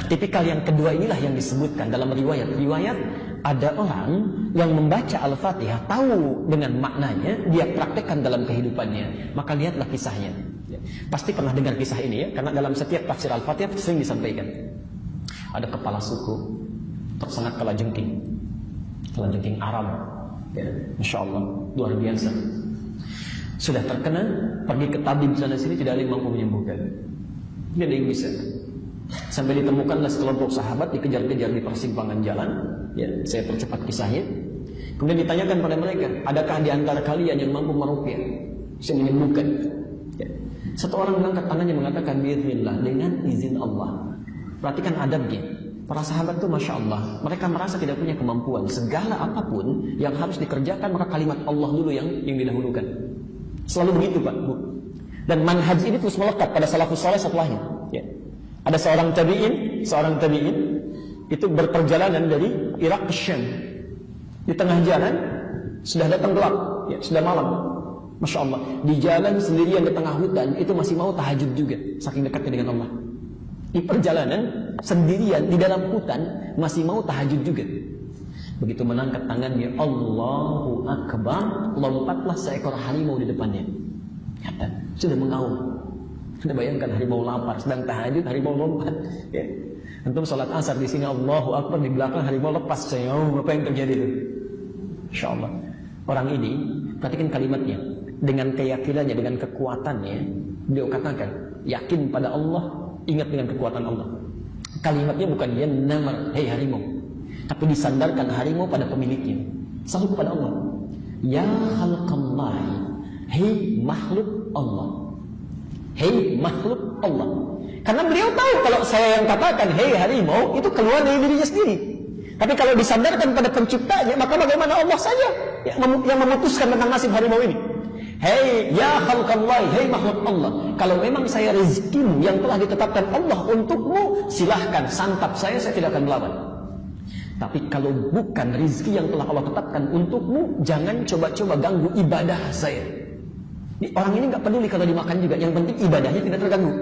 tipikal yang kedua inilah yang disebutkan dalam riwayat ada orang yang membaca Al-Fatihah, tahu dengan maknanya, dia praktekkan dalam kehidupannya. Maka lihatlah kisahnya. Pasti pernah dengar kisah ini ya, karena dalam setiap tafsir Al-Fatihah sering disampaikan. Ada kepala suku tersengat kalajengking Arab, ya, Masya Allah, luar biasa. Sudah terkena, pergi ke tabib sana sini, tidak ada yang mampu menyembuhkan. Tidak ada yang bisa. Sampai ditemukanlah sekelompok sahabat dikejar-kejar di persimpangan jalan. Ya, saya percepat kisahnya. Kemudian ditanyakan pada mereka, adakah di antara kalian yang mampu meruqyah, bisa menyembuhkan? Ya. Satu orang mengangkat tangannya mengatakan, biiznillah, dengan izin Allah. Perhatikan adabnya. Para sahabat itu Masya Allah, mereka merasa tidak punya kemampuan. Segala apapun yang harus dikerjakan, maka kalimat Allah dulu yang didahulukan. Selalu begitu Pak, Bu. Dan manhaj ini terus melekat pada salafus saleh setelahnya. Ya. Ada seorang tabi'in itu berperjalanan dari Irak ke Syam. Di tengah jalan sudah datang gelap, ya, sudah malam. Masya Allah, di jalan sendirian di tengah hutan itu masih mau tahajud juga, saking dekatnya dengan Allah. Di perjalanan sendirian di dalam hutan masih mau tahajud juga. Begitu menangkat tangannya, Allahu Akbar, lompatlah seekor harimau di depannya. Kata, sudah mengaum. Anda bayangkan harimau lapar, sedang tahajud, harimau lompat. Ya. Antum sholat asar di sini Allahu Akbar, di belakang harimau lepas. Apa yang terjadi itu? Insya Allah. Orang ini, perhatikan kalimatnya, dengan keyakinannya, dengan kekuatannya, dia katakan, yakin pada Allah, ingat dengan kekuatan Allah. Kalimatnya bukan ya namar, hei harimau, tapi disandarkan harimau pada pemiliknya, selalu kepada Allah. Ya khalqallahi, hei makhluk Allah. Hei makhluk Allah. Karena beliau tahu kalau saya yang katakan hei harimau, itu keluar dari dirinya sendiri. Tapi kalau disandarkan pada penciptanya, maka bagaimana Allah saja yang memutuskan tentang nasib harimau ini. Hei ya khalqallahi, hei makhluk Allah, kalau memang saya rezekimu yang telah ditetapkan Allah untukmu, silahkan santap saya tidak akan melawan. Tapi kalau bukan rezeki yang telah Allah tetapkan untukmu, jangan coba-coba ganggu ibadah saya. Orang ini nggak peduli kalau dimakan juga, yang penting ibadahnya tidak terganggu.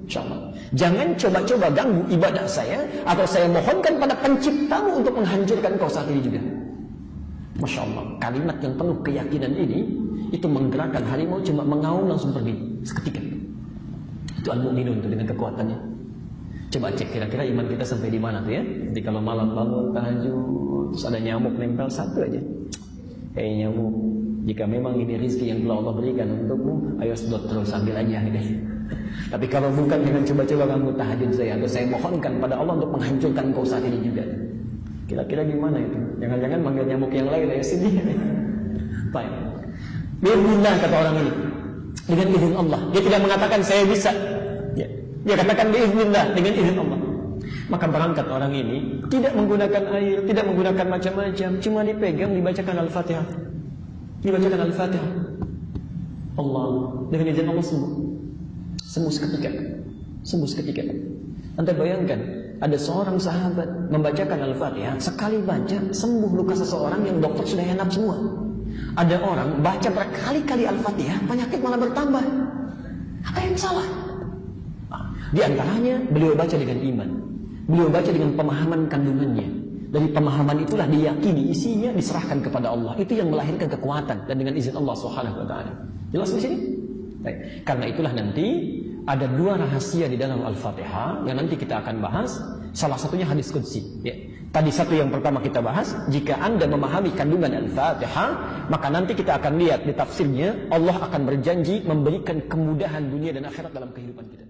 InsyaAllah. Jangan coba-coba ganggu ibadah saya, atau saya mohonkan pada penciptamu untuk menghancurkan kau saat ini juga. Masya Allah, kalimat yang penuh keyakinan ini, itu menggerakkan harimau cuma mengaum langsung pergi seketika. Itu al-mu'minun itu dengan kekuatannya. Coba cek kira-kira iman kita sampai di mana tuh ya. Jadi kalau malam bangun tahajud, terus ada nyamuk nempel satu aja. Hei nyamuk, jika memang ini rezeki yang telah Allah berikan untukmu, ayo sedot terus, ambil aja gitu. Tapi kalau bukan, dengan coba-coba kamu tahajud saya, atau saya mohonkan pada Allah untuk menghancurkan kau saat ini juga. Kira-kira gimana itu? Jangan-jangan manggil nyamuk yang lain ya sini. Baik. Bismillah kata orang ini, dengan izin Allah. Dia tidak mengatakan saya bisa. Ya. Dia katakan bismillah dengan izin Allah. Maka berangkat orang ini, tidak menggunakan air, tidak menggunakan macam-macam, cuma dipegang, dibacakan Al-Fatihah. Dibacakan Al-Fatihah. Allah, dengan izin Allah sembuh. Sembuh seketika. Sembuh seketika. Anda bayangkan, ada seorang sahabat membacakan Al-Fatihah, sekali baca, sembuh luka seseorang yang dokter sudah henap semua. Ada orang baca berkali-kali Al-Fatihah, penyakit malah bertambah. Apa yang salah? Di antaranya, beliau baca dengan iman. Beliau baca dengan pemahaman kandungannya. Dari pemahaman itulah diyakini, isinya diserahkan kepada Allah. Itu yang melahirkan kekuatan, dan dengan izin Allah Subhanahu wa taala. Jelas di sini? Baik. Karena itulah nanti ada dua rahasia di dalam Al-Fatihah yang nanti kita akan bahas. Salah satunya hadis qudsi. Ya. Tadi satu yang pertama kita bahas, jika Anda memahami kandungan Al-Fatihah, maka nanti kita akan lihat di tafsirnya Allah akan berjanji memberikan kemudahan dunia dan akhirat dalam kehidupan kita.